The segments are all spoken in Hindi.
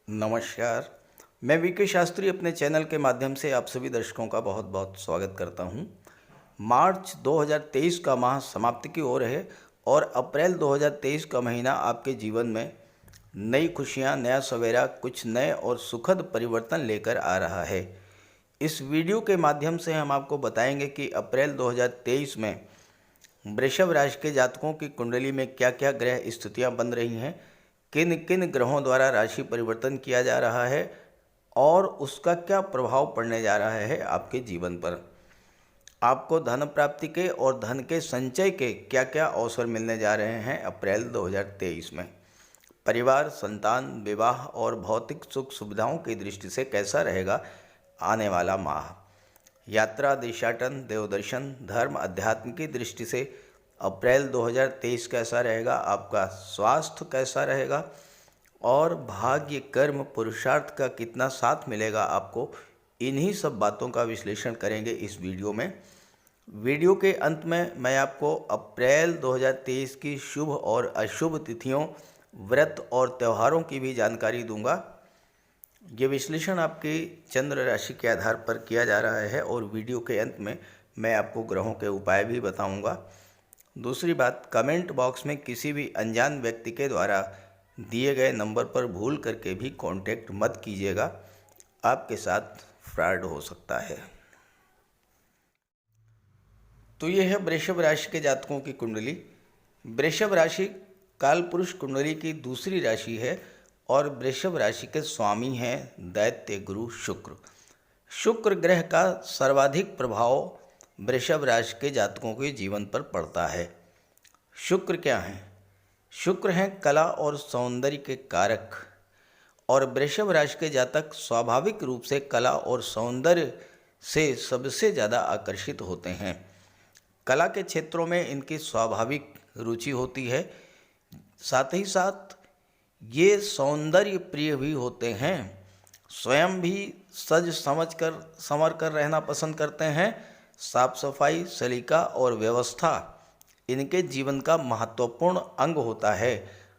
नमस्कार। मैं वीके शास्त्री अपने चैनल के माध्यम से आप सभी दर्शकों का बहुत बहुत स्वागत करता हूं। मार्च 2023 का माह समाप्ति की ओर है और अप्रैल 2023 का महीना आपके जीवन में नई खुशियां, नया सवेरा, कुछ नए और सुखद परिवर्तन लेकर आ रहा है। इस वीडियो के माध्यम से हम आपको बताएंगे कि अप्रैल 2023 में वृषभ राशि के जातकों की कुंडली में क्या क्या ग्रह स्थितियां बन रही हैं, किन किन ग्रहों द्वारा राशि परिवर्तन किया जा रहा है और उसका क्या प्रभाव पड़ने जा रहा है आपके जीवन पर। आपको धन प्राप्ति के और धन के संचय के क्या क्या अवसर मिलने जा रहे हैं अप्रैल 2023 में। परिवार, संतान, विवाह और भौतिक सुख सुविधाओं की दृष्टि से कैसा रहेगा आने वाला माह। यात्रा, देशाटन, देवदर्शन, धर्म, अध्यात्म की दृष्टि से अप्रैल 2023 कैसा रहेगा, आपका स्वास्थ्य कैसा रहेगा और भाग्य, कर्म, पुरुषार्थ का कितना साथ मिलेगा आपको, इन्हीं सब बातों का विश्लेषण करेंगे इस वीडियो में। वीडियो के अंत में मैं आपको अप्रैल 2023 की शुभ और अशुभ तिथियों, व्रत और त्योहारों की भी जानकारी दूंगा। ये विश्लेषण आपकी चंद्र राशि के आधार पर किया जा रहा है और वीडियो के अंत में मैं आपको ग्रहों के उपाय भी बताऊंगा। दूसरी बात, कमेंट बॉक्स में किसी भी अनजान व्यक्ति के द्वारा दिए गए नंबर पर भूल करके भी कांटेक्ट मत कीजिएगा, आपके साथ फ्रॉड हो सकता है। तो ये है वृषभ राशि के जातकों की कुंडली। वृषभ राशि कालपुरुष कुंडली की दूसरी राशि है और वृषभ राशि के स्वामी हैं दैत्य गुरु शुक्र। शुक्र ग्रह का सर्वाधिक प्रभाव वृषभ राशि के जातकों के जीवन पर पड़ता है। शुक्र क्या हैं? शुक्र हैं कला और सौंदर्य के कारक और वृषभ राशि के जातक स्वाभाविक रूप से कला और सौंदर्य से सबसे ज़्यादा आकर्षित होते हैं। कला के क्षेत्रों में इनकी स्वाभाविक रुचि होती है। साथ ही साथ ये सौंदर्य प्रिय भी होते हैं। स्वयं भी सज संवर कर रहना पसंद करते हैं। साफ सफाई, सलीका और व्यवस्था इनके जीवन का महत्वपूर्ण अंग होता है।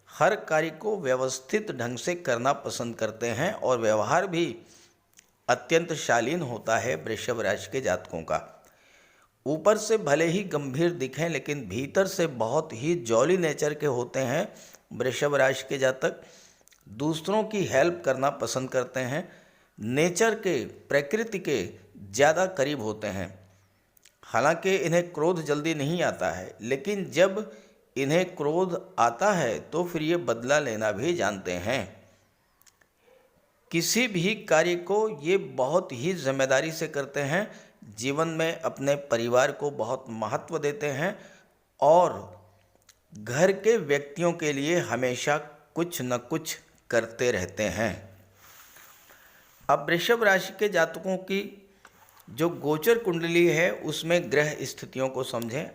हर कार्य को व्यवस्थित ढंग से करना पसंद करते हैं और व्यवहार भी अत्यंत शालीन होता है वृषभ राशि के जातकों का। ऊपर से भले ही गंभीर दिखें लेकिन भीतर से बहुत ही जॉली नेचर के होते हैं वृषभ राशि के जातक। दूसरों की हेल्प करना पसंद करते हैं। नेचर के, प्रकृति के ज़्यादा करीब होते हैं। हालांकि इन्हें क्रोध जल्दी नहीं आता है, लेकिन जब इन्हें क्रोध आता है तो फिर ये बदला लेना भी जानते हैं। किसी भी कार्य को ये बहुत ही जिम्मेदारी से करते हैं। जीवन में अपने परिवार को बहुत महत्व देते हैं और घर के व्यक्तियों के लिए हमेशा कुछ न कुछ करते रहते हैं। अब वृषभ राशि के जातकों की जो गोचर कुंडली है उसमें ग्रह स्थितियों को समझें।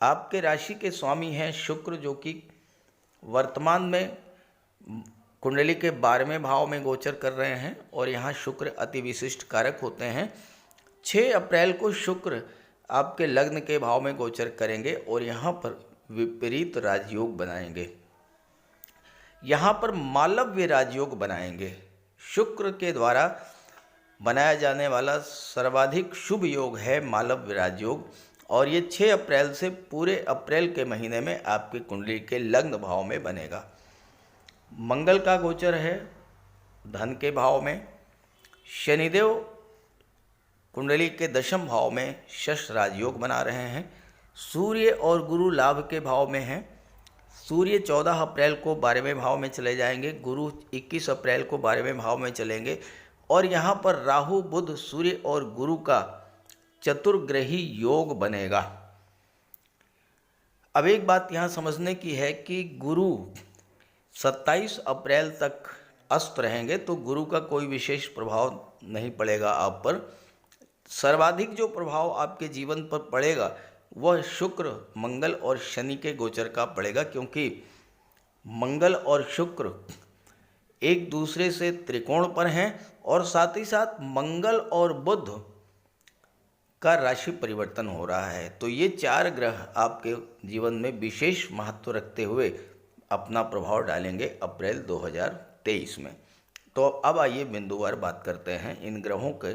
आपके राशि के स्वामी हैं शुक्र, जो कि वर्तमान में कुंडली के 12वें भाव में गोचर कर रहे हैं और यहाँ शुक्र अति विशिष्ट कारक होते हैं। 6 अप्रैल को शुक्र आपके लग्न के भाव में गोचर करेंगे और यहाँ पर विपरीत राजयोग बनाएंगे। यहाँ पर मालव्य राजयोग बनाएंगे। शुक्र के द्वारा बनाया जाने वाला सर्वाधिक शुभ योग है मालव्य राजयोग और ये 6 अप्रैल से पूरे अप्रैल के महीने में आपकी कुंडली के लग्न भाव में बनेगा। मंगल का गोचर है धन के भाव में। शनिदेव कुंडली के 10वें भाव में शश राजयोग बना रहे हैं। सूर्य और गुरु लाभ के भाव में हैं। सूर्य 14 अप्रैल को 12वें भाव में चले जाएंगे, गुरु 21 अप्रैल को 12वें भाव में चलेंगे और यहाँ पर राहु, बुध, सूर्य और गुरु का चतुर्ग्रही योग बनेगा। अब एक बात यहाँ समझने की है कि गुरु 27 अप्रैल तक अस्त रहेंगे तो गुरु का कोई विशेष प्रभाव नहीं पड़ेगा आप पर। सर्वाधिक जो प्रभाव आपके जीवन पर पड़ेगा वह शुक्र, मंगल और शनि के गोचर का पड़ेगा, क्योंकि मंगल और शुक्र एक दूसरे से त्रिकोण पर हैं और साथ ही साथ मंगल और बुध का राशि परिवर्तन हो रहा है। तो ये 4 ग्रह आपके जीवन में विशेष महत्व रखते हुए अपना प्रभाव डालेंगे अप्रैल 2023 में। तो अब आइए बिंदुवार बात करते हैं इन ग्रहों के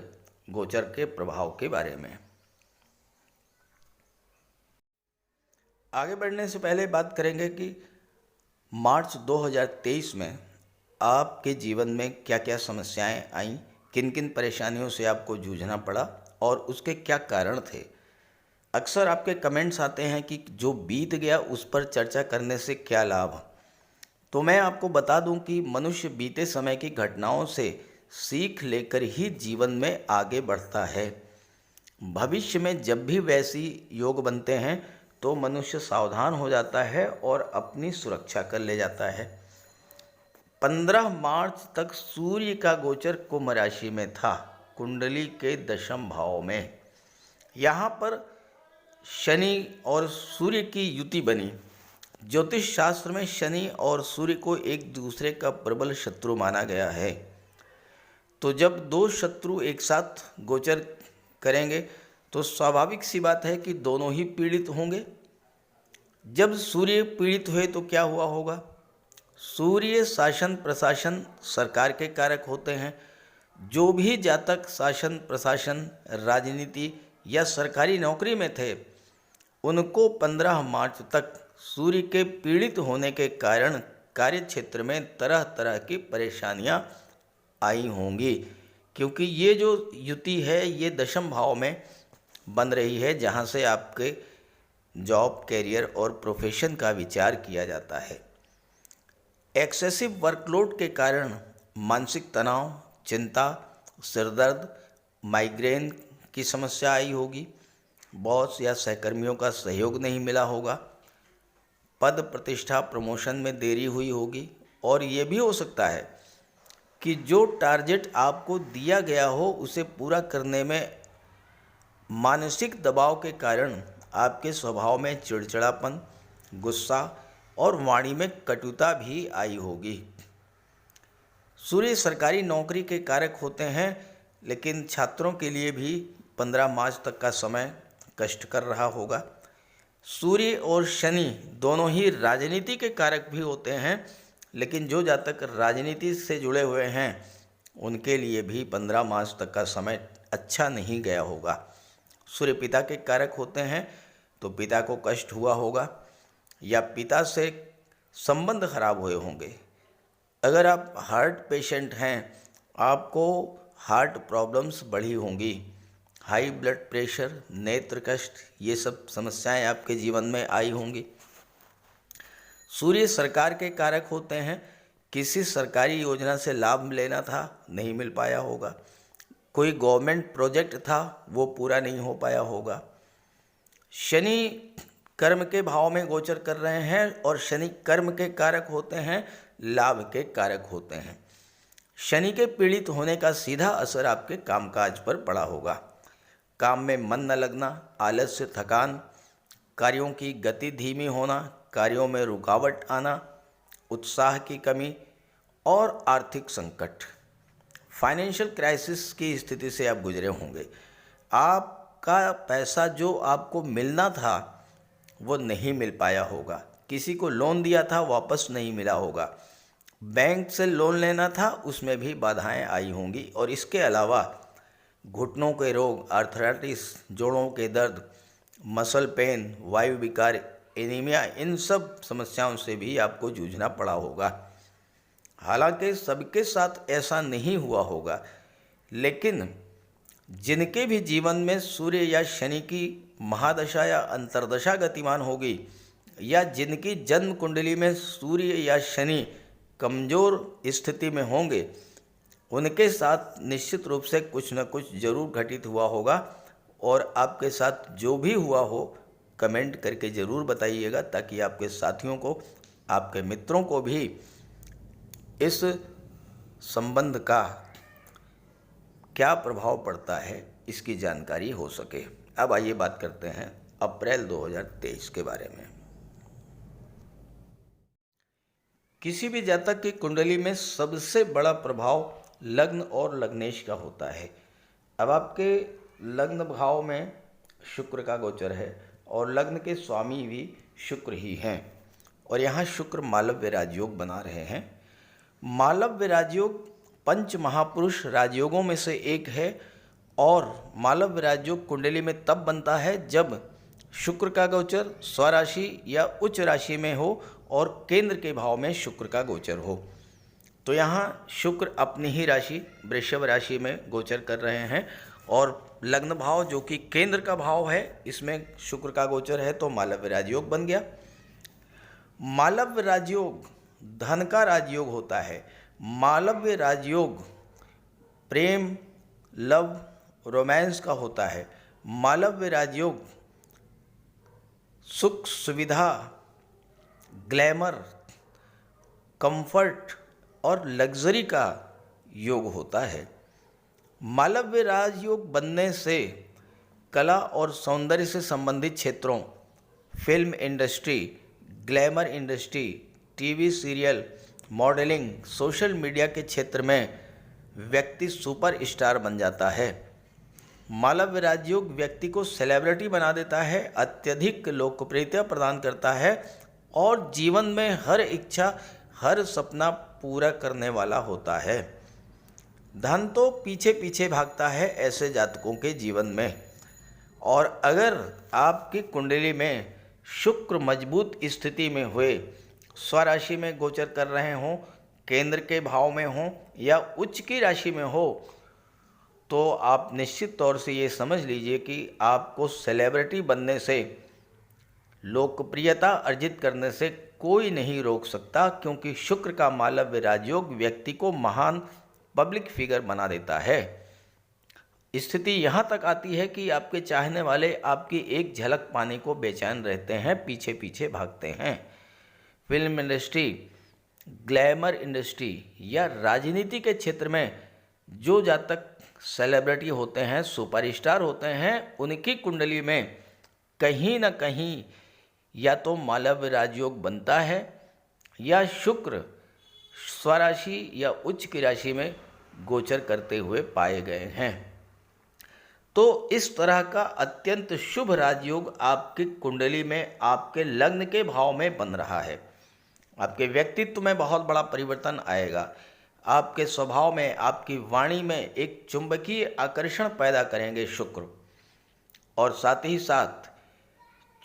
गोचर के प्रभाव के बारे में। आगे बढ़ने से पहले बात करेंगे कि मार्च 2023 में आपके जीवन में क्या क्या समस्याएं आईं, किन किन परेशानियों से आपको जूझना पड़ा और उसके क्या कारण थे। अक्सर आपके कमेंट्स आते हैं कि जो बीत गया उस पर चर्चा करने से क्या लाभ। तो मैं आपको बता दूं कि मनुष्य बीते समय की घटनाओं से सीख लेकर ही जीवन में आगे बढ़ता है। भविष्य में जब भी वैसी योग बनते हैं तो मनुष्य सावधान हो जाता है और अपनी सुरक्षा कर ले जाता है। 15 मार्च तक सूर्य का गोचर कुंभ राशि में था, कुंडली के दशम भाव में। यहाँ पर शनि और सूर्य की युति बनी। ज्योतिष शास्त्र में शनि और सूर्य को एक दूसरे का प्रबल शत्रु माना गया है। तो जब दो शत्रु एक साथ गोचर करेंगे तो स्वाभाविक सी बात है कि दोनों ही पीड़ित होंगे। जब सूर्य पीड़ित हुए तो क्या हुआ होगा? सूर्य शासन प्रशासन सरकार के कारक होते हैं। जो भी जातक शासन प्रशासन राजनीति या सरकारी नौकरी में थे उनको 15 मार्च तक सूर्य के पीड़ित होने के कारण कार्य क्षेत्र में तरह तरह की परेशानियां आई होंगी, क्योंकि ये जो युति है ये दशम भाव में बन रही है, जहां से आपके जॉब कैरियर और प्रोफेशन का विचार किया जाता है। एक्सेसिव वर्कलोड के कारण मानसिक तनाव, चिंता, सिरदर्द, माइग्रेन की समस्या आई होगी। बॉस या सहकर्मियों का सहयोग नहीं मिला होगा। पद प्रतिष्ठा प्रमोशन में देरी हुई होगी। और ये भी हो सकता है कि जो टारगेट आपको दिया गया हो उसे पूरा करने में मानसिक दबाव के कारण आपके स्वभाव में चिड़चिड़ापन, गुस्सा और वाणी में कटुता भी आई होगी। सूर्य सरकारी नौकरी के कारक होते हैं, लेकिन छात्रों के लिए भी 15 मार्च तक का समय कष्ट कर रहा होगा। सूर्य और शनि दोनों ही राजनीति के कारक भी होते हैं, लेकिन जो जातक राजनीति से जुड़े हुए हैं उनके लिए भी 15 मार्च तक का समय अच्छा नहीं गया होगा। सूर्य पिता के कारक होते हैं, तो पिता को कष्ट हुआ होगा या पिता से संबंध खराब हुए होंगे। अगर आप हार्ट पेशेंट हैं, आपको हार्ट प्रॉब्लम्स बढ़ी होंगी। हाई ब्लड प्रेशर, नेत्र कष्ट, ये सब समस्याएं आपके जीवन में आई होंगी। सूर्य सरकार के कारक होते हैं। किसी सरकारी योजना से लाभ लेना था, नहीं मिल पाया होगा। कोई गवर्नमेंट प्रोजेक्ट था, वो पूरा नहीं हो पाया होगा। शनि कर्म के भाव में गोचर कर रहे हैं और शनि कर्म के कारक होते हैं, लाभ के कारक होते हैं। शनि के पीड़ित होने का सीधा असर आपके कामकाज पर पड़ा होगा। काम में मन न लगना, आलस्य, थकान, कार्यों की गति धीमी होना, कार्यों में रुकावट आना, उत्साह की कमी और आर्थिक संकट, फाइनेंशियल क्राइसिस की स्थिति से आप गुजरे होंगे। आपका पैसा जो आपको मिलना था वो नहीं मिल पाया होगा। किसी को लोन दिया था, वापस नहीं मिला होगा। बैंक से लोन लेना था, उसमें भी बाधाएं आई होंगी। और इसके अलावा घुटनों के रोग, आर्थराइटिस, जोड़ों के दर्द, मसल पेन, वायु विकार, एनीमिया, इन सब समस्याओं से भी आपको जूझना पड़ा होगा। हालांकि सबके साथ ऐसा नहीं हुआ होगा, लेकिन जिनके भी जीवन में सूर्य या शनि की महादशा या अंतर्दशा गतिमान होगी, या जिनकी जन्म कुंडली में सूर्य या शनि कमज़ोर स्थिति में होंगे, उनके साथ निश्चित रूप से कुछ न कुछ जरूर घटित हुआ होगा। और आपके साथ जो भी हुआ हो कमेंट करके ज़रूर बताइएगा, ताकि आपके साथियों को, आपके मित्रों को भी इस संबंध का क्या प्रभाव पड़ता है इसकी जानकारी हो सके। अब आइए बात करते हैं अप्रैल 2023 के बारे में। किसी भी जातक की कुंडली में सबसे बड़ा प्रभाव लग्न और लग्नेश का होता है। अब आपके लग्न भाव में शुक्र का गोचर है और लग्न के स्वामी भी शुक्र ही हैं, और यहाँ शुक्र मालव्य राजयोग बना रहे हैं। मालव्य राजयोग पंच महापुरुष राजयोगों में से एक है और मालव्य राजयोग कुंडली में तब बनता है जब शुक्र का गोचर स्वराशि या उच्च राशि में हो और केंद्र के भाव में शुक्र का गोचर हो। तो यहाँ शुक्र अपनी ही राशि वृषभ राशि में गोचर कर रहे हैं और लग्न भाव जो कि केंद्र का भाव है इसमें शुक्र का गोचर है, तो मालव्य राजयोग बन गया। मालव्य राजयोग धन का राजयोग होता है। मालव्य राजयोग प्रेम, लव, रोमांस का होता है। मालव्य राजयोग सुख, सुविधा, ग्लैमर, कंफर्ट और लग्जरी का योग होता है। मालव्य राजयोग बनने से कला और सौंदर्य से संबंधित क्षेत्रों, film industry, glamour industry, TV serial, modelling, social media के क्षेत्र में व्यक्ति सुपर स्टार बन जाता है। मालव्य राजयोग व्यक्ति को सेलिब्रिटी बना देता है, अत्यधिक लोकप्रियता प्रदान करता है और जीवन में हर इच्छा, हर सपना पूरा करने वाला होता है। धन तो पीछे पीछे भागता है ऐसे जातकों के जीवन में। और अगर आपकी कुंडली में शुक्र मजबूत स्थिति में हुए, स्वराशि में गोचर कर रहे हों, केंद्र के भाव में हों या उच्च की राशि में हो, तो आप निश्चित तौर से ये समझ लीजिए कि आपको सेलिब्रिटी बनने से, लोकप्रियता अर्जित करने से कोई नहीं रोक सकता, क्योंकि शुक्र का मालव्य राजयोग व्यक्ति को महान पब्लिक फिगर बना देता है। स्थिति यहाँ तक आती है कि आपके चाहने वाले आपकी एक झलक पाने को बेचैन रहते हैं, पीछे पीछे भागते हैं। फिल्म इंडस्ट्री, ग्लैमर इंडस्ट्री या राजनीति के क्षेत्र में जो जातक सेलिब्रिटी होते हैं, सुपरस्टार होते हैं, उनकी कुंडली में कहीं ना कहीं या तो मालव्य राजयोग बनता है या शुक्र स्वराशि या उच्च की राशि में गोचर करते हुए पाए गए हैं। तो इस तरह का अत्यंत शुभ राजयोग आपकी कुंडली में आपके लग्न के भाव में बन रहा है। आपके व्यक्तित्व में बहुत बड़ा परिवर्तन आएगा। आपके स्वभाव में, आपकी वाणी में एक चुंबकीय आकर्षण पैदा करेंगे शुक्र। और साथ ही साथ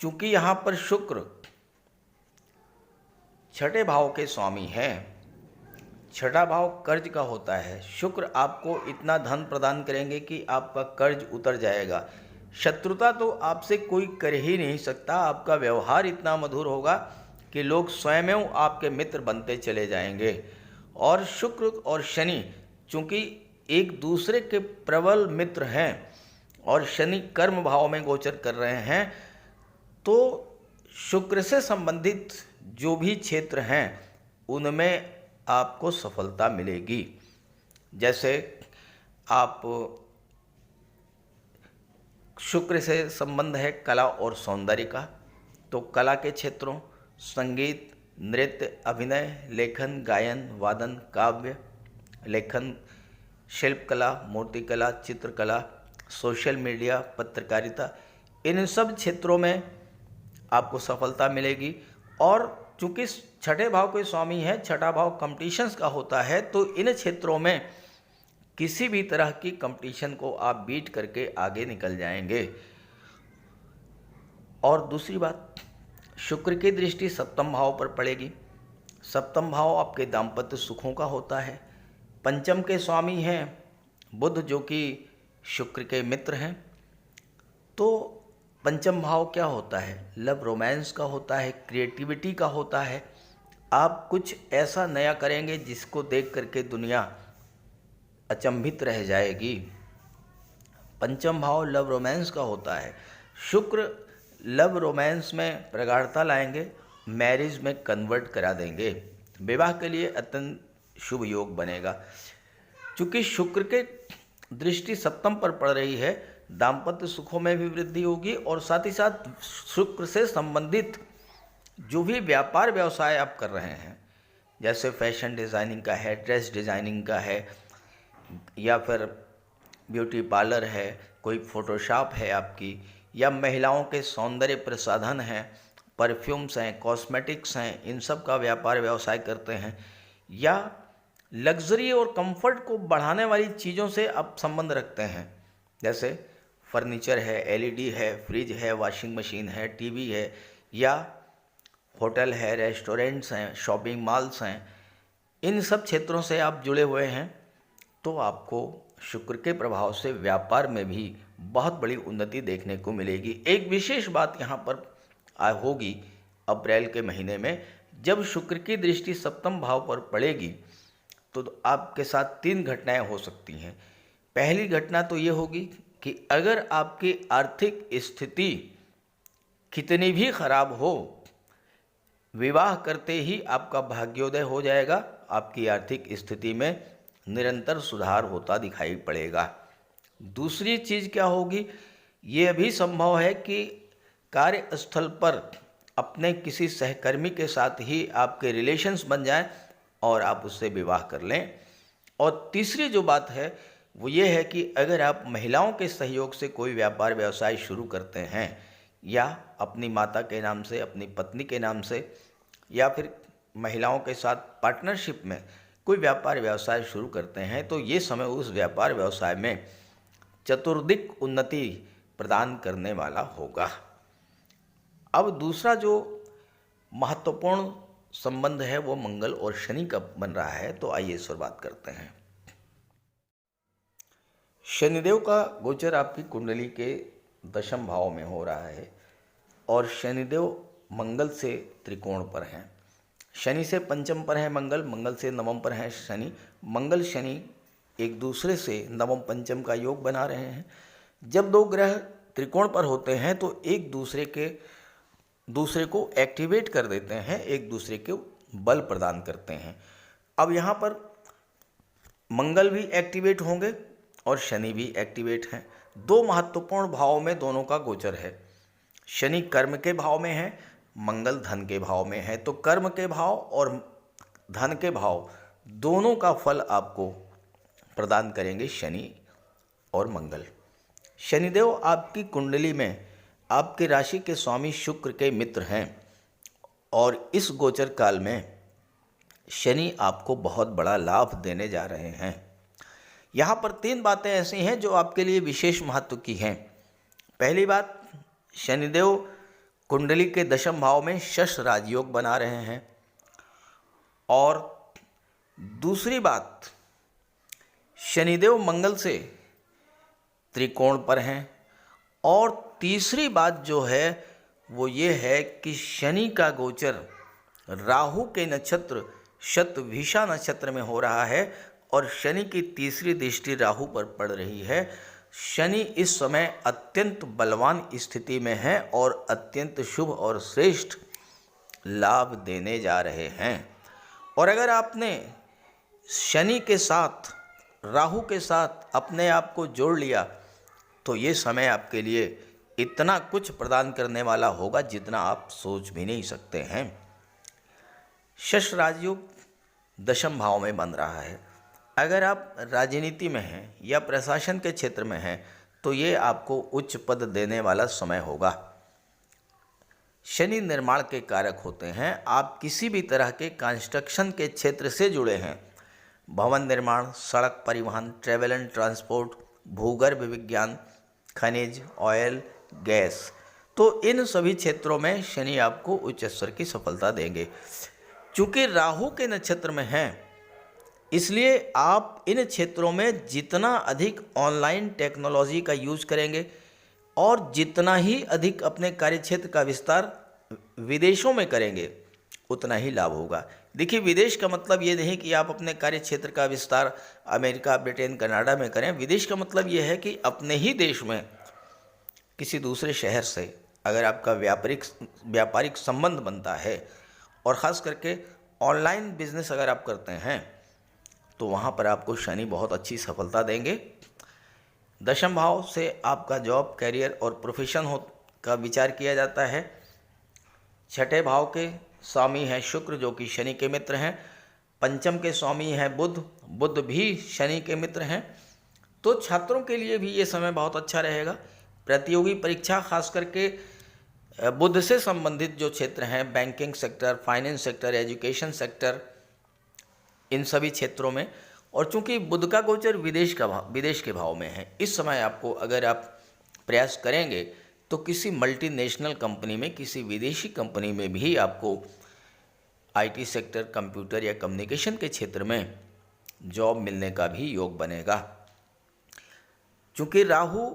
चूंकि यहाँ पर शुक्र छठे भाव के स्वामी हैं, छठा भाव कर्ज का होता है, शुक्र आपको इतना धन प्रदान करेंगे कि आपका कर्ज उतर जाएगा। शत्रुता तो आपसे कोई कर ही नहीं सकता। आपका व्यवहार इतना मधुर होगा कि लोग स्वयं आपके मित्र बनते चले जाएंगे। और शुक्र और शनि चूँकि एक दूसरे के प्रबल मित्र हैं और शनि कर्म भाव में गोचर कर रहे हैं, तो शुक्र से संबंधित जो भी क्षेत्र हैं उनमें आपको सफलता मिलेगी। जैसे आप शुक्र से संबंध है कला और सौंदर्य का, तो कला के क्षेत्रों संगीत, नृत्य, अभिनय, लेखन, गायन, वादन, काव्य लेखन, शिल्पकला, मूर्तिकला, चित्रकला, सोशल मीडिया, पत्रकारिता, इन सब क्षेत्रों में आपको सफलता मिलेगी। और चूँकि छठे भाव के स्वामी है, छठा भाव कंपटीशंस का होता है, तो इन क्षेत्रों में किसी भी तरह की कंपटीशन को आप बीट करके आगे निकल जाएंगे। और दूसरी बात, शुक्र की दृष्टि सप्तम भाव पर पड़ेगी। सप्तम भाव आपके दाम्पत्य सुखों का होता है। पंचम के स्वामी हैं बुध, जो कि शुक्र के मित्र हैं। तो पंचम भाव क्या होता है? लव, रोमांस का होता है, क्रिएटिविटी का होता है। आप कुछ ऐसा नया करेंगे जिसको देख करके दुनिया अचंभित रह जाएगी। पंचम भाव लव रोमांस का होता है। शुक्र लव रोमांस में प्रगाढ़ता लाएंगे, मैरिज में कन्वर्ट करा देंगे, विवाह के लिए अत्यंत शुभ योग बनेगा। चूँकि शुक्र के दृष्टि सप्तम पर पड़ रही है, दाम्पत्य सुखों में भी वृद्धि होगी और साथ ही साथ शुक्र से संबंधित जो भी व्यापार व्यवसाय आप कर रहे हैं, जैसे फैशन डिज़ाइनिंग का है, ड्रेस डिज़ाइनिंग का है, या फिर ब्यूटी पार्लर है, कोई फोटोशॉप है आपकी, या महिलाओं के सौंदर्य प्रसाधन हैं, परफ्यूम्स हैं, कॉस्मेटिक्स हैं, इन सब का व्यापार व्यवसाय करते हैं, या लग्जरी और कंफर्ट को बढ़ाने वाली चीज़ों से आप संबंध रखते हैं, जैसे फर्नीचर है, एलईडी है, फ्रिज है, वॉशिंग मशीन है, टीवी है, या होटल है, रेस्टोरेंट्स हैं, शॉपिंग मॉल्स हैं, इन सब क्षेत्रों से आप जुड़े हुए हैं, तो आपको शुक्र के प्रभाव से व्यापार में भी बहुत बड़ी उन्नति देखने को मिलेगी। एक विशेष बात यहाँ पर होगी अप्रैल के महीने में, जब शुक्र की दृष्टि सप्तम भाव पर पड़ेगी तो आपके साथ 3 घटनाएं हो सकती हैं। पहली घटना तो ये होगी कि अगर आपकी आर्थिक स्थिति कितनी भी खराब हो, विवाह करते ही आपका भाग्योदय हो जाएगा, आपकी आर्थिक स्थिति में निरंतर सुधार होता दिखाई पड़ेगा। दूसरी चीज़ क्या होगी, ये भी संभव है कि कार्यस्थल पर अपने किसी सहकर्मी के साथ ही आपके रिलेशंस बन जाएं और आप उससे विवाह कर लें। और तीसरी जो बात है वो ये है कि अगर आप महिलाओं के सहयोग से कोई व्यापार व्यवसाय शुरू करते हैं, या अपनी माता के नाम से, अपनी पत्नी के नाम से, या फिर महिलाओं के साथ पार्टनरशिप में कोई व्यापार व्यवसाय शुरू करते हैं, तो ये समय उस व्यापार व्यवसाय में चतुर्दिक उन्नति प्रदान करने वाला होगा। अब दूसरा जो महत्वपूर्ण संबंध है वो मंगल और शनि का बन रहा है, तो आइए इस पर बात करते हैं। शनिदेव का गोचर आपकी कुंडली के दशम भाव में हो रहा है और शनिदेव मंगल से त्रिकोण पर हैं। शनि से पंचम पर है मंगल, मंगल से नवम पर है शनि। मंगल शनि एक दूसरे से नवम पंचम का योग बना रहे हैं। जब दो ग्रह त्रिकोण पर होते हैं तो एक दूसरे को एक्टिवेट कर देते हैं, एक दूसरे को बल प्रदान करते हैं। अब यहाँ पर मंगल भी एक्टिवेट होंगे और शनि भी एक्टिवेट हैं। दो महत्वपूर्ण भावों में दोनों का गोचर है। शनि कर्म के भाव में है, मंगल धन के भाव में है। तो कर्म के भाव और धन के भाव दोनों का फल आपको प्रदान करेंगे शनि और मंगल। शनिदेव आपकी कुंडली में आपकी राशि के स्वामी शुक्र के मित्र हैं और इस गोचर काल में शनि आपको बहुत बड़ा लाभ देने जा रहे हैं। यहाँ पर 3 बातें ऐसी हैं जो आपके लिए विशेष महत्व की हैं। पहली बात, शनिदेव कुंडली के दशम भाव में शश राजयोग बना रहे हैं। और दूसरी बात, शनिदेव मंगल से त्रिकोण पर हैं। और तीसरी बात जो है वो ये है कि शनि का गोचर राहु के नक्षत्र शतभिषा नक्षत्र में हो रहा है और शनि की तीसरी दृष्टि राहु पर पड़ रही है। शनि इस समय अत्यंत बलवान स्थिति में है और अत्यंत शुभ और श्रेष्ठ लाभ देने जा रहे हैं। और अगर आपने शनि के साथ, राहु के साथ अपने आप को जोड़ लिया तो ये समय आपके लिए इतना कुछ प्रदान करने वाला होगा जितना आप सोच भी नहीं सकते हैं। शश राजयोग दशम भाव में बन रहा है। अगर आप राजनीति में हैं या प्रशासन के क्षेत्र में हैं तो ये आपको उच्च पद देने वाला समय होगा। शनि निर्माण के कारक होते हैं। आप किसी भी तरह के कंस्ट्रक्शन के क्षेत्र से जुड़े हैं, भवन निर्माण, सड़क परिवहन, ट्रेवल एंड ट्रांसपोर्ट, भूगर्भ विज्ञान, खनिज, ऑयल, गैस, तो इन सभी क्षेत्रों में शनि आपको उच्च स्तर की सफलता देंगे। चूँकि राहु के नक्षत्र में हैं, इसलिए आप इन क्षेत्रों में जितना अधिक ऑनलाइन टेक्नोलॉजी का यूज करेंगे और जितना ही अधिक अपने कार्यक्षेत्र का विस्तार विदेशों में करेंगे उतना ही लाभ होगा। देखिए, विदेश का मतलब ये नहीं कि आप अपने कार्यक्षेत्र का विस्तार अमेरिका, ब्रिटेन, कनाडा में करें। विदेश का मतलब ये है कि अपने ही देश में किसी दूसरे शहर से अगर आपका व्यापारिक संबंध बनता है और ख़ास करके ऑनलाइन बिजनेस अगर आप करते हैं तो वहाँ पर आपको शनि बहुत अच्छी सफलता देंगे। दशम भाव से आपका जॉब, करियर और प्रोफेशन का विचार किया जाता है। छठे भाव के स्वामी हैं शुक्र जो कि शनि के मित्र हैं। पंचम के स्वामी हैं बुध भी शनि के मित्र हैं। तो छात्रों के लिए भी ये समय बहुत अच्छा रहेगा। प्रतियोगी परीक्षा, खास करके बुध से संबंधित जो क्षेत्र हैं, banking sector, finance sector, education sector, इन सभी क्षेत्रों में। और चूंकि बुध का गोचर विदेश के भाव में है, इस समय आपको अगर आप प्रयास करेंगे तो किसी मल्टीनेशनल कंपनी में, किसी विदेशी कंपनी में भी आपको आईटी सेक्टर, कंप्यूटर या कम्युनिकेशन के क्षेत्र में जॉब मिलने का भी योग बनेगा। चूँकि राहु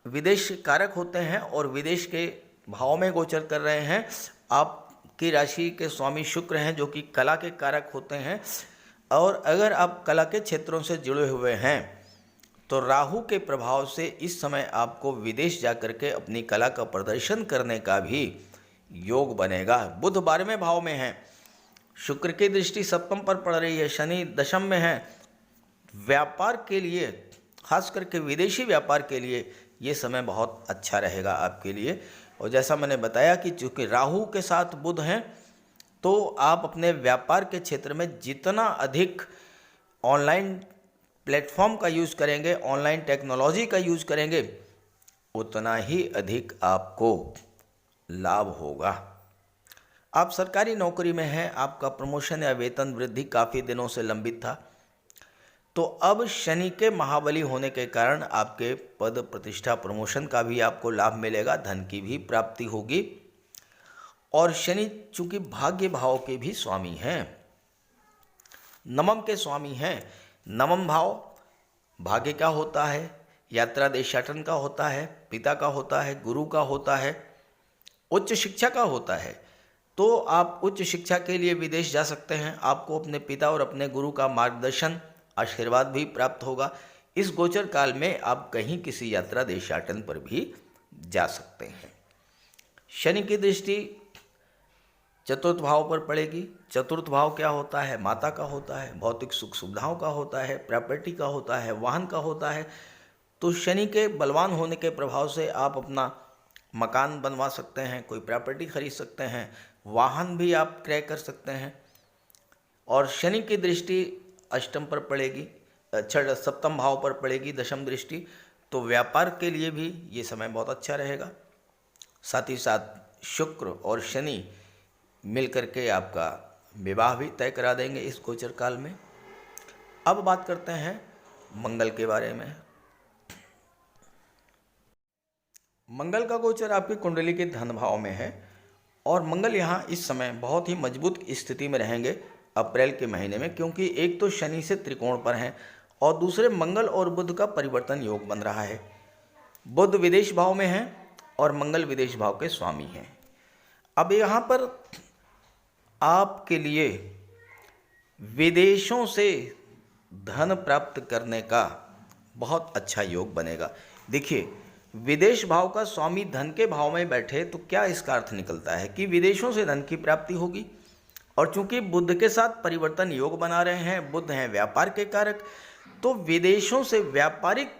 विदेश कारक होते हैं और विदेश के भाव में गोचर कर रहे हैं, आपकी राशि के स्वामी शुक्र हैं जो कि कला के कारक होते हैं, और अगर आप कला के क्षेत्रों से जुड़े हुए हैं तो राहु के प्रभाव से इस समय आपको विदेश जाकर के अपनी कला का प्रदर्शन करने का भी योग बनेगा। बुध 12वें भाव में है, शुक्र की दृष्टि सप्तम पर पड़ रही है, शनि दशम में है। व्यापार के लिए, खास करके विदेशी व्यापार के लिए ये समय बहुत अच्छा रहेगा आपके लिए। और जैसा मैंने बताया कि चूँकि राहु के साथ बुध हैं, तो आप अपने व्यापार के क्षेत्र में जितना अधिक ऑनलाइन प्लेटफॉर्म का यूज़ करेंगे, ऑनलाइन टेक्नोलॉजी का यूज़ करेंगे, उतना ही अधिक आपको लाभ होगा। आप सरकारी नौकरी में हैं, आपका प्रमोशन या वेतन वृद्धि काफ़ी दिनों से लंबित था, तो अब शनि के महाबली होने के कारण आपके पद, प्रतिष्ठा, प्रमोशन का भी आपको लाभ मिलेगा, धन की भी प्राप्ति होगी। और शनि चूंकि भाग्य भाव के भी स्वामी हैं, नवम के स्वामी हैं। नवम भाव भाग्य का होता है, यात्रा देशाटन का होता है, पिता का होता है, गुरु का होता है, उच्च शिक्षा का होता है। तो आप उच्च शिक्षा के लिए विदेश जा सकते हैं, आपको अपने पिता और अपने गुरु का मार्गदर्शन, आशीर्वाद भी प्राप्त होगा। इस गोचर काल में आप कहीं किसी यात्रा देशाटन पर भी जा सकते हैं। शनि की दृष्टि चतुर्थ भाव पर पड़ेगी। चतुर्थ भाव क्या होता है? माता का होता है, भौतिक सुख सुविधाओं का होता है, प्रॉपर्टी का होता है, वाहन का होता है। तो शनि के बलवान होने के प्रभाव से आप अपना मकान बनवा सकते हैं, कोई प्रॉपर्टी खरीद सकते हैं, वाहन भी आप क्रय कर सकते हैं। और शनि की दृष्टि अष्टम पर पड़ेगी, सप्तम भाव पर पड़ेगी, दशम दृष्टि। तो व्यापार के लिए भी ये समय बहुत अच्छा रहेगा। साथ ही साथ शुक्र और शनि मिल करके आपका विवाह भी तय करा देंगे इस गोचर काल में। अब बात करते हैं मंगल के बारे में। मंगल का गोचर आपकी कुंडली के धन भाव में है और मंगल यहाँ इस समय बहुत ही मजबूत स्थिति में रहेंगे अप्रैल के महीने में, क्योंकि एक तो शनि से त्रिकोण पर हैं और दूसरे मंगल और बुध का परिवर्तन योग बन रहा है। बुध विदेश भाव में है और मंगल विदेश भाव के स्वामी हैं। अब यहाँ पर आपके लिए विदेशों से धन प्राप्त करने का बहुत अच्छा योग बनेगा। देखिए, विदेश भाव का स्वामी धन के भाव में बैठे तो क्या इसका अर्थ निकलता है कि विदेशों से धन की प्राप्ति होगी। और चूंकि बुध के साथ परिवर्तन योग बना रहे हैं, बुध हैं व्यापार के कारक, तो विदेशों से व्यापारिक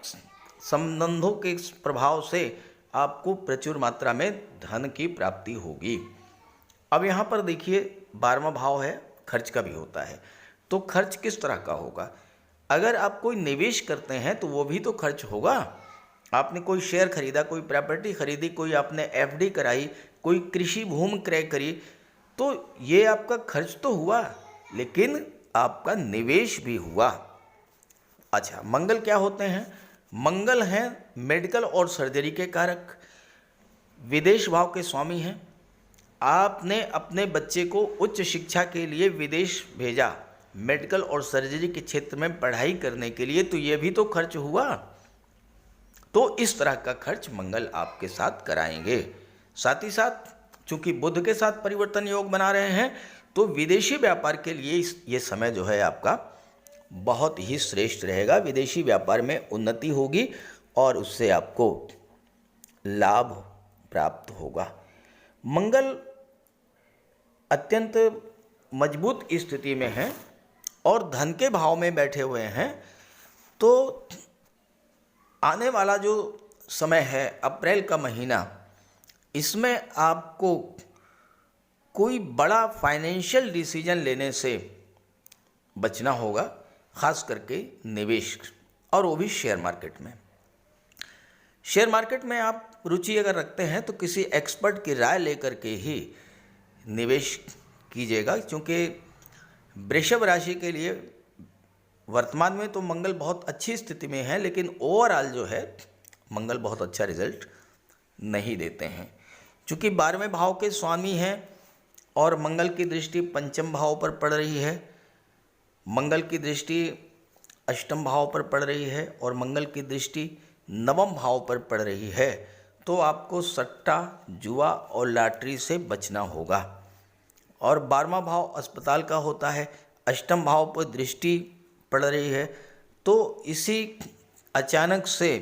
संबंधों के प्रभाव से आपको प्रचुर मात्रा में धन की प्राप्ति होगी। अब यहाँ पर देखिए, 12वां भाव है, खर्च का भी होता है। तो खर्च किस तरह का होगा? अगर आप कोई निवेश करते हैं तो वो भी तो खर्च होगा। आपने कोई शेयर खरीदा, कोई प्रॉपर्टी खरीदी, कोई आपने एफडी कराई, कोई कृषि भूमि क्रय करी, तो ये आपका खर्च तो हुआ, लेकिन आपका निवेश भी हुआ। अच्छा, मंगल क्या होते हैं? मंगल हैं मेडिकल और सर्जरी के कारक, विदेश भाव के स्वामी हैं। आपने अपने बच्चे को उच्च शिक्षा के लिए विदेश भेजा, मेडिकल और सर्जरी के क्षेत्र में पढ़ाई करने के लिए, तो ये भी तो खर्च हुआ। तो इस तरह का खर्च मंगल आपके साथ कराएंगे। साथ ही साथ चूंकि बुध के साथ परिवर्तन योग बना रहे हैं, तो विदेशी व्यापार के लिए ये समय जो है आपका बहुत ही श्रेष्ठ रहेगा। विदेशी व्यापार में उन्नति होगी और उससे आपको लाभ प्राप्त होगा। मंगल अत्यंत मजबूत स्थिति में है और धन के भाव में बैठे हुए हैं। तो आने वाला जो समय है, अप्रैल का महीना, इसमें आपको कोई बड़ा फाइनेंशियल डिसीजन लेने से बचना होगा, खास करके निवेश, और वो भी शेयर मार्केट में। शेयर मार्केट में आप रुचि अगर रखते हैं तो किसी एक्सपर्ट की राय लेकर के ही निवेश कीजिएगा, क्योंकि वृषभ राशि के लिए वर्तमान में तो मंगल बहुत अच्छी स्थिति में है, लेकिन ओवरऑल जो है मंगल बहुत अच्छा रिजल्ट नहीं देते हैं। चूँकि 12वें भाव के स्वामी हैं और मंगल की दृष्टि पंचम भाव पर पड़ रही है, मंगल की दृष्टि अष्टम भाव पर पड़ रही है और मंगल की दृष्टि नवम भाव पर पड़ रही है, तो आपको सट्टा, जुआ और लॉटरी से बचना होगा। और 12वां भाव अस्पताल का होता है, अष्टम भाव पर दृष्टि पड़ रही है, तो इसी अचानक से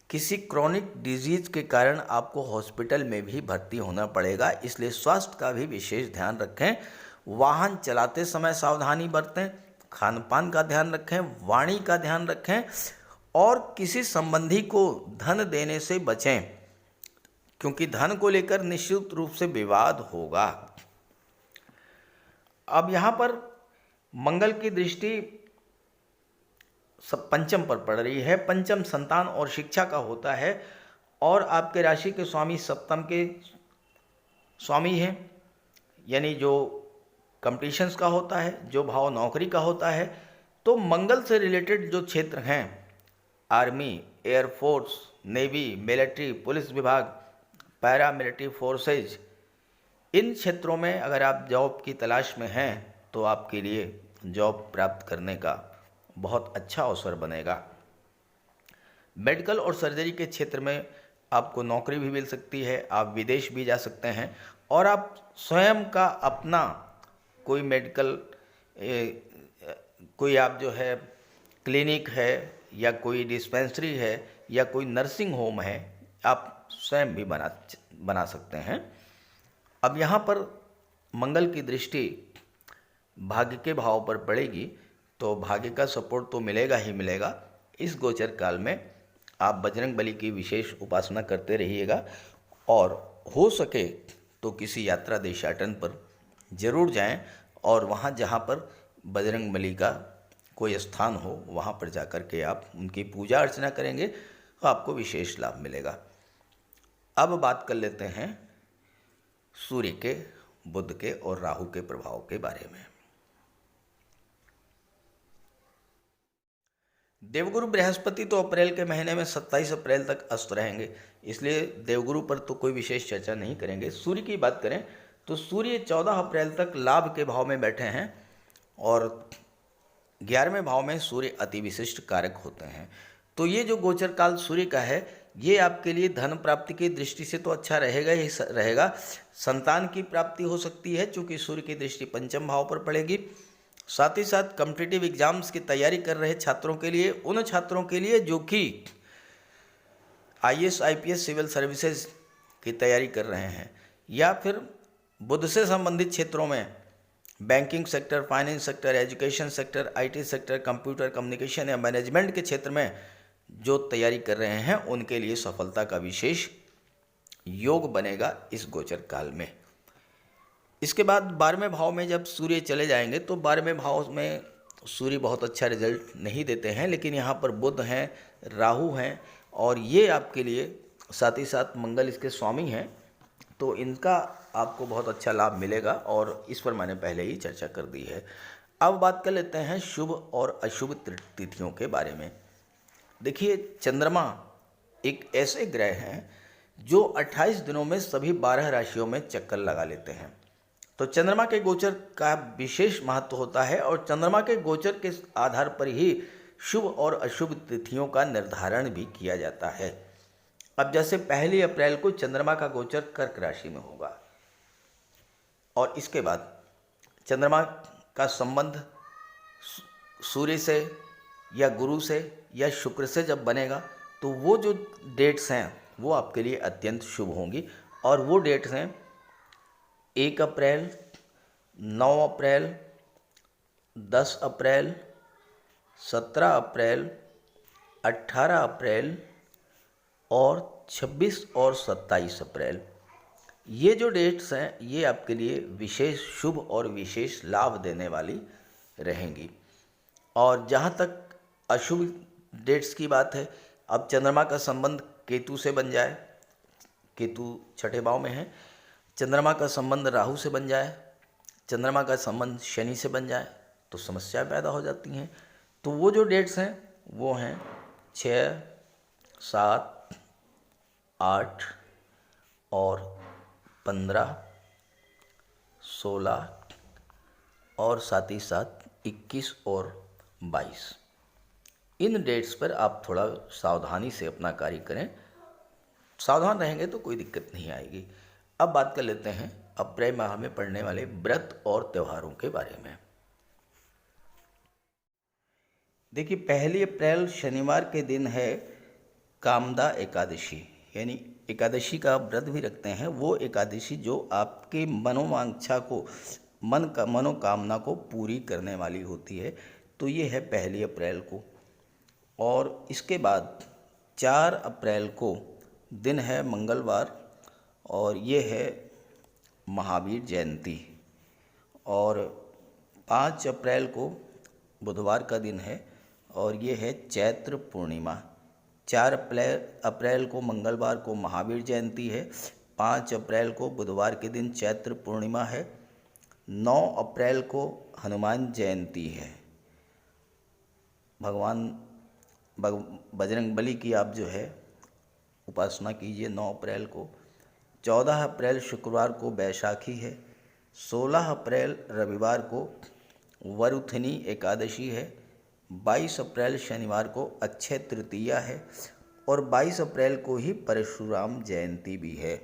किसी क्रॉनिक डिजीज के कारण आपको हॉस्पिटल में भी भर्ती होना पड़ेगा, इसलिए स्वास्थ्य का भी विशेष ध्यान रखें। वाहन चलाते समय सावधानी बरतें, खान पान का ध्यान रखें, वाणी का ध्यान रखें और किसी संबंधी को धन देने से बचें, क्योंकि धन को लेकर निश्चित रूप से विवाद होगा। अब यहाँ पर मंगल की दृष्टि सब पंचम पर पड़ रही है। पंचम संतान और शिक्षा का होता है और आपके राशि के स्वामी सप्तम के स्वामी हैं, यानी जो कंपटीशंस का होता है, जो भाव नौकरी का होता है। तो मंगल से रिलेटेड जो क्षेत्र हैं, army, air force, navy, military, police विभाग, पैरा मिलिट्री फोर्सेज, इन क्षेत्रों में अगर आप जॉब की तलाश में हैं तो आपके लिए जॉब प्राप्त करने का बहुत अच्छा अवसर बनेगा। मेडिकल और सर्जरी के क्षेत्र में आपको नौकरी भी मिल सकती है, आप विदेश भी जा सकते हैं और आप स्वयं का अपना कोई मेडिकल कोई आप जो है क्लिनिक है या कोई डिस्पेंसरी है या कोई नर्सिंग होम है, आप स्वयं भी बना सकते हैं। अब यहाँ पर मंगल की दृष्टि भाग्य के भाव पर पड़ेगी, तो भाग्य का सपोर्ट तो मिलेगा ही मिलेगा। इस गोचर काल में आप बजरंग बली की विशेष उपासना करते रहिएगा और हो सके तो किसी यात्रा देशाटन पर जरूर जाएं और वहाँ जहाँ पर बजरंग बली का कोई स्थान हो वहाँ पर जाकर के आप उनकी पूजा अर्चना करेंगे तो आपको विशेष लाभ मिलेगा। अब बात कर लेते हैं सूर्य के, बुध के और राहु के प्रभाव के बारे में। देवगुरु बृहस्पति तो अप्रैल के महीने में 27 अप्रैल तक अस्त रहेंगे, इसलिए देवगुरु पर तो कोई विशेष चर्चा नहीं करेंगे। सूर्य की बात करें तो सूर्य 14 अप्रैल तक लाभ के भाव में बैठे हैं और 11वें भाव में सूर्य अति विशिष्ट कारक होते हैं। तो ये जो गोचर काल सूर्य का है ये आपके लिए धन प्राप्ति की दृष्टि से तो अच्छा रहेगा ही रहेगा। संतान की प्राप्ति हो सकती है चूँकि सूर्य की दृष्टि पंचम भाव पर पड़ेगी। साथ ही साथ कॉम्पिटिटिव एग्जाम्स की तैयारी कर रहे छात्रों के लिए, उन छात्रों के लिए जो कि IAS, IPS, सिविल सर्विसेज की तैयारी कर रहे हैं या फिर बुध से संबंधित क्षेत्रों में banking sector, finance sector, education sector, IT sector, computer communication या मैनेजमेंट के क्षेत्र में जो तैयारी कर रहे हैं उनके लिए सफलता का विशेष योग बनेगा इस गोचर काल में। इसके बाद 12वें भाव में जब सूर्य चले जाएंगे तो 12वें भाव में सूर्य बहुत अच्छा रिजल्ट नहीं देते हैं, लेकिन यहाँ पर बुध हैं, राहु हैं और ये आपके लिए साथ ही साथ मंगल इसके स्वामी हैं, तो इनका आपको बहुत अच्छा लाभ मिलेगा और इस पर मैंने पहले ही चर्चा कर दी है। अब बात कर लेते हैं शुभ और अशुभ तिथियों के बारे में। देखिए, चंद्रमा एक ऐसे ग्रह हैं जो 28 दिनों में सभी 12 राशियों में चक्कर लगा लेते हैं। तो चंद्रमा के गोचर का विशेष महत्व होता है और चंद्रमा के गोचर के आधार पर ही शुभ और अशुभ तिथियों का निर्धारण भी किया जाता है। अब जैसे 1 अप्रैल को चंद्रमा का गोचर कर्क राशि में होगा और इसके बाद चंद्रमा का संबंध सूर्य से या गुरु से या शुक्र से जब बनेगा तो वो जो डेट्स हैं वो आपके लिए अत्यंत शुभ होंगी और वो डेट्स हैं 1 अप्रैल, 9 अप्रैल, 10 अप्रैल, 17 अप्रैल, 18 अप्रैल और 26 और 27 अप्रैल। ये जो डेट्स हैं ये आपके लिए विशेष शुभ और विशेष लाभ देने वाली रहेंगी। और जहाँ तक अशुभ डेट्स की बात है, अब चंद्रमा का संबंध केतु से बन जाए, केतु छठे भाव में है, चंद्रमा का संबंध राहु से बन जाए, चंद्रमा का संबंध शनि से बन जाए तो समस्या पैदा हो जाती हैं। तो वो जो डेट्स हैं वो हैं 6, 7, 8 और 15, 16 और साथ ही साथ 21 और 22। इन डेट्स पर आप थोड़ा सावधानी से अपना कार्य करें। सावधान रहेंगे तो कोई दिक्कत नहीं आएगी। अब बात कर लेते हैं अप्रैल माह में पड़ने वाले व्रत और त्योहारों के बारे में। देखिए, 1 अप्रैल शनिवार के दिन है कामदा एकादशी, यानी एकादशी का व्रत भी रखते हैं। वो एकादशी जो आपके मनोवांछा को, मनोकामना को पूरी करने वाली होती है। तो ये है 1 अप्रैल को। और इसके बाद 4 अप्रैल को दिन है मंगलवार और ये है महावीर जयंती। और 5 अप्रैल को बुधवार का दिन है और ये है चैत्र पूर्णिमा। 4 अप्रैल को मंगलवार को महावीर जयंती है। 5 अप्रैल को बुधवार के दिन चैत्र पूर्णिमा है। 9 अप्रैल को हनुमान जयंती है। भगवान बजरंगबली की आप जो है उपासना कीजिए 9 अप्रैल को। 14 अप्रैल शुक्रवार को बैसाखी है। 16 अप्रैल रविवार को वरुथनी एकादशी है। 22 अप्रैल शनिवार को अक्षय तृतीया है और 22 अप्रैल को ही परशुराम जयंती भी है।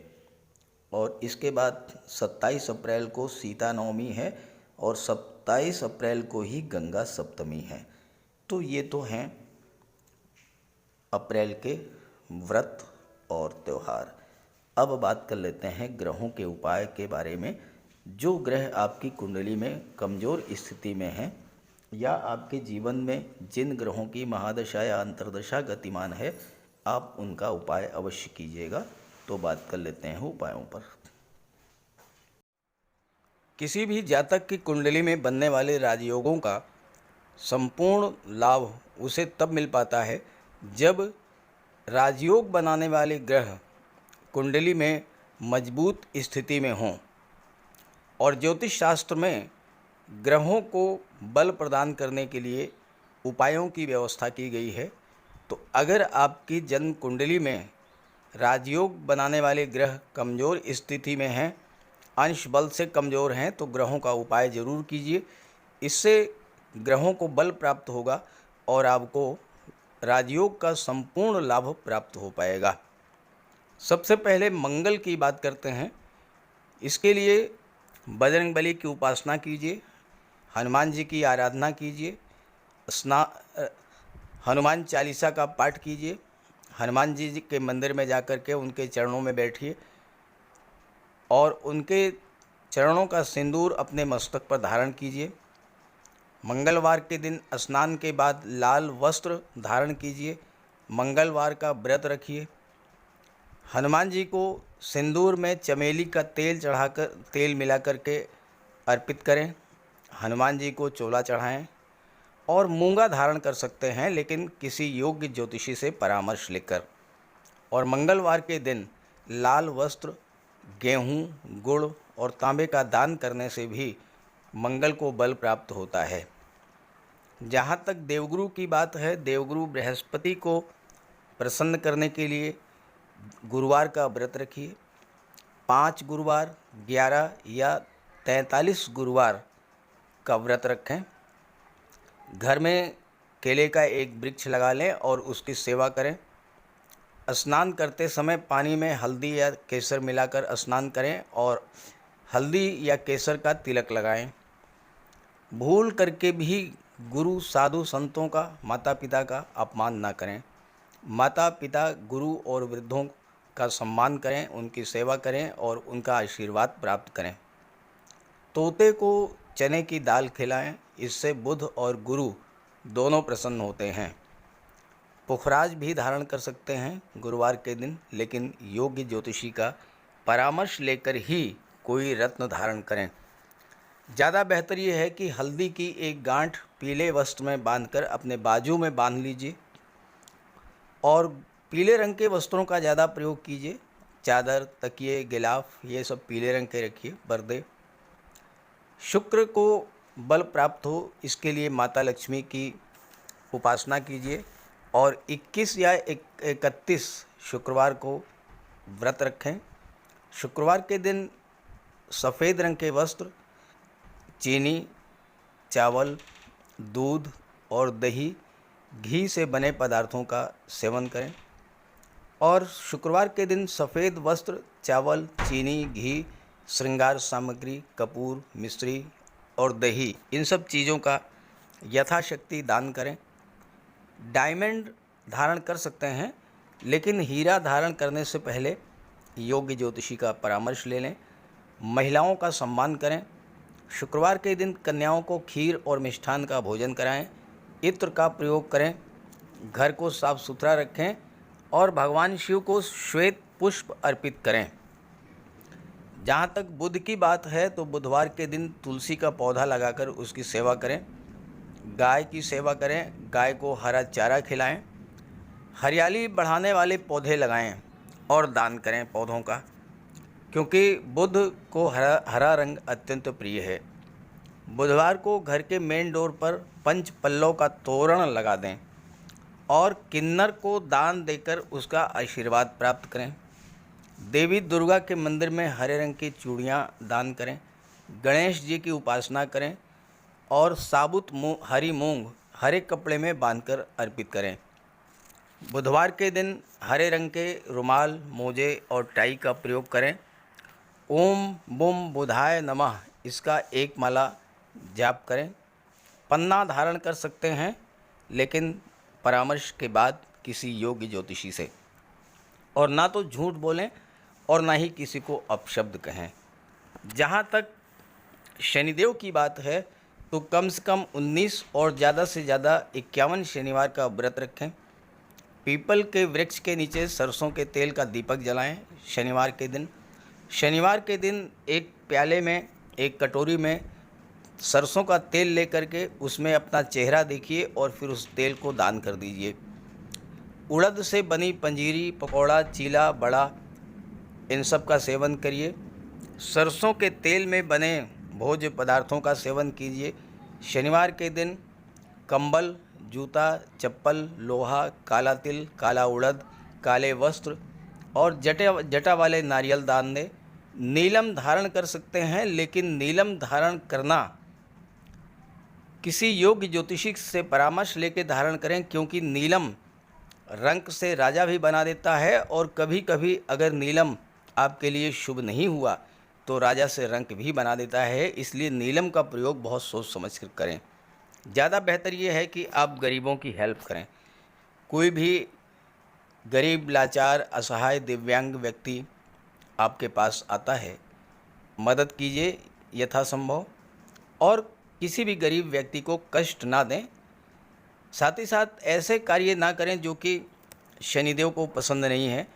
और इसके बाद 27 अप्रैल को सीता नवमी है और 27 अप्रैल को ही गंगा सप्तमी है। तो ये तो हैं अप्रैल के व्रत और त्यौहार। अब बात कर लेते हैं ग्रहों के उपाय के बारे में। जो ग्रह आपकी कुंडली में कमज़ोर स्थिति में हैं या आपके जीवन में जिन ग्रहों की महादशा या अंतर्दशा गतिमान है, आप उनका उपाय अवश्य कीजिएगा। तो बात कर लेते हैं उपायों पर। किसी भी जातक की कुंडली में बनने वाले राजयोगों का संपूर्ण लाभ उसे तब मिल पाता है जब राजयोग बनाने वाले ग्रह कुंडली में मजबूत स्थिति में हों। और ज्योतिष शास्त्र में ग्रहों को बल प्रदान करने के लिए उपायों की व्यवस्था की गई है। तो अगर आपकी जन्म कुंडली में राजयोग बनाने वाले ग्रह कमज़ोर स्थिति में हैं, अंश बल से कमज़ोर हैं, तो ग्रहों का उपाय ज़रूर कीजिए। इससे ग्रहों को बल प्राप्त होगा और आपको राजयोग का संपूर्ण लाभ प्राप्त हो पाएगा। सबसे पहले मंगल की बात करते हैं। इसके लिए बजरंगबली की उपासना कीजिए, हनुमान जी की आराधना कीजिए, हनुमान चालीसा का पाठ कीजिए, हनुमान जी के मंदिर में जाकर के उनके चरणों में बैठिए और उनके चरणों का सिंदूर अपने मस्तक पर धारण कीजिए। मंगलवार के दिन स्नान के बाद लाल वस्त्र धारण कीजिए। मंगलवार का व्रत रखिए। हनुमान जी को सिंदूर में चमेली का तेल मिला करके अर्पित करें। हनुमान जी को चोला चढ़ाएं और मूंगा धारण कर सकते हैं, लेकिन किसी योग्य ज्योतिषी से परामर्श लेकर। और मंगलवार के दिन लाल वस्त्र, गेहूं, गुड़ और तांबे का दान करने से भी मंगल को बल प्राप्त होता है। जहाँ तक देवगुरु की बात है, देवगुरु बृहस्पति को प्रसन्न करने के लिए गुरुवार का व्रत रखिए। 5 गुरुवार, 11 या 43 गुरुवार का व्रत रखें। घर में केले का एक वृक्ष लगा लें और उसकी सेवा करें। स्नान करते समय पानी में हल्दी या केसर मिलाकर स्नान करें और हल्दी या केसर का तिलक लगाएं। भूल करके भी गुरु, साधु, संतों का, माता पिता का अपमान ना करें। माता पिता, गुरु और वृद्धों का सम्मान करें, उनकी सेवा करें और उनका आशीर्वाद प्राप्त करें। तोते को चने की दाल खिलाएं, इससे बुध और गुरु दोनों प्रसन्न होते हैं। पुखराज भी धारण कर सकते हैं गुरुवार के दिन, लेकिन योग्य ज्योतिषी का परामर्श लेकर ही कोई रत्न धारण करें। ज़्यादा बेहतर ये है कि हल्दी की एक गांठ पीले वस्त्र में बांधकर अपने बाजू में बांध लीजिए और पीले रंग के वस्त्रों का ज़्यादा प्रयोग कीजिए। चादर, तकिए, गिलाफ ये सब पीले रंग के रखिए, पर्दे। शुक्र को बल प्राप्त हो, इसके लिए माता लक्ष्मी की उपासना कीजिए और 21 या 31 शुक्रवार को व्रत रखें। शुक्रवार के दिन सफ़ेद रंग के वस्त्र, चीनी, चावल, दूध और दही, घी से बने पदार्थों का सेवन करें। और शुक्रवार के दिन सफ़ेद वस्त्र, चावल, चीनी, घी, श्रृंगार सामग्री, कपूर, मिश्री और दही, इन सब चीज़ों का यथाशक्ति दान करें। डायमंड धारण कर सकते हैं, लेकिन हीरा धारण करने से पहले योग्य ज्योतिषी का परामर्श ले लें। महिलाओं का सम्मान करें। शुक्रवार के दिन कन्याओं को खीर और मिष्ठान का भोजन कराएं। इत्र का प्रयोग करें। घर को साफ सुथरा रखें और भगवान शिव को श्वेत पुष्प अर्पित करें। जहाँ तक बुध की बात है तो बुधवार के दिन तुलसी का पौधा लगाकर उसकी सेवा करें। गाय की सेवा करें। गाय को हरा चारा खिलाएं। हरियाली बढ़ाने वाले पौधे लगाएं और दान करें पौधों का, क्योंकि बुध को हरा रंग अत्यंत प्रिय है। बुधवार को घर के मेन डोर पर पंच पल्लव का तोरण लगा दें और किन्नर को दान देकर उसका आशीर्वाद प्राप्त करें। देवी दुर्गा के मंदिर में हरे रंग की चूड़ियाँ दान करें। गणेश जी की उपासना करें और साबुत हरी मूंग हरे कपड़े में बांधकर अर्पित करें। बुधवार के दिन हरे रंग के रुमाल, मोजे और टाई का प्रयोग करें। ओम बुम बुधाय नमः इसका एक माला जाप करें। पन्ना धारण कर सकते हैं, लेकिन परामर्श के बाद किसी योग्य ज्योतिषी से। और ना तो झूठ बोलें और ना ही किसी को अपशब्द कहें। जहाँ तक शनिदेव की बात है तो कम से कम 19 और ज़्यादा से ज़्यादा 51 शनिवार का व्रत रखें। पीपल के वृक्ष के नीचे सरसों के तेल का दीपक जलाएं शनिवार के दिन। शनिवार के दिन एक प्याले में, एक कटोरी में सरसों का तेल लेकर के उसमें अपना चेहरा देखिए और फिर उस तेल को दान कर दीजिए। उड़द से बनी पंजीरी, पकौड़ा, चीला, बड़ा, इन सब का सेवन करिए। सरसों के तेल में बने भोज्य पदार्थों का सेवन कीजिए। शनिवार के दिन कंबल, जूता, चप्पल, लोहा, काला तिल, काला उड़द, काले वस्त्र और जटा वाले नारियल दान दें। नीलम धारण कर सकते हैं, लेकिन नीलम धारण करना किसी योग्य ज्योतिषी से परामर्श लेकर धारण करें, क्योंकि नीलम रंग से राजा भी बना देता है और कभी कभी अगर नीलम आपके लिए शुभ नहीं हुआ तो राजा से रंक भी बना देता है। इसलिए नीलम का प्रयोग बहुत सोच समझ कर करें। ज़्यादा बेहतर ये है कि आप गरीबों की हेल्प करें। कोई भी गरीब, लाचार, असहाय, दिव्यांग व्यक्ति आपके पास आता है, मदद कीजिए यथासंभव और किसी भी गरीब व्यक्ति को कष्ट ना दें। साथ ही साथ ऐसे कार्य ना करें जो कि शनिदेव को पसंद नहीं है।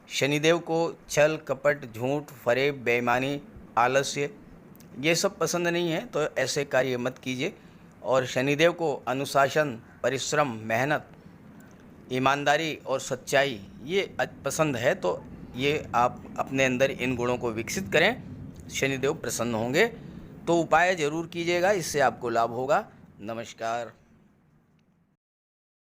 शनिदेव को छल, कपट, झूठ, फरेब, बेईमानी, आलस्य ये सब पसंद नहीं है, तो ऐसे कार्य मत कीजिए। और शनिदेव को अनुशासन, परिश्रम, मेहनत, ईमानदारी और सच्चाई ये पसंद है, तो ये आप अपने अंदर इन गुणों को विकसित करें, शनिदेव प्रसन्न होंगे। तो उपाय ज़रूर कीजिएगा, इससे आपको लाभ होगा। नमस्कार।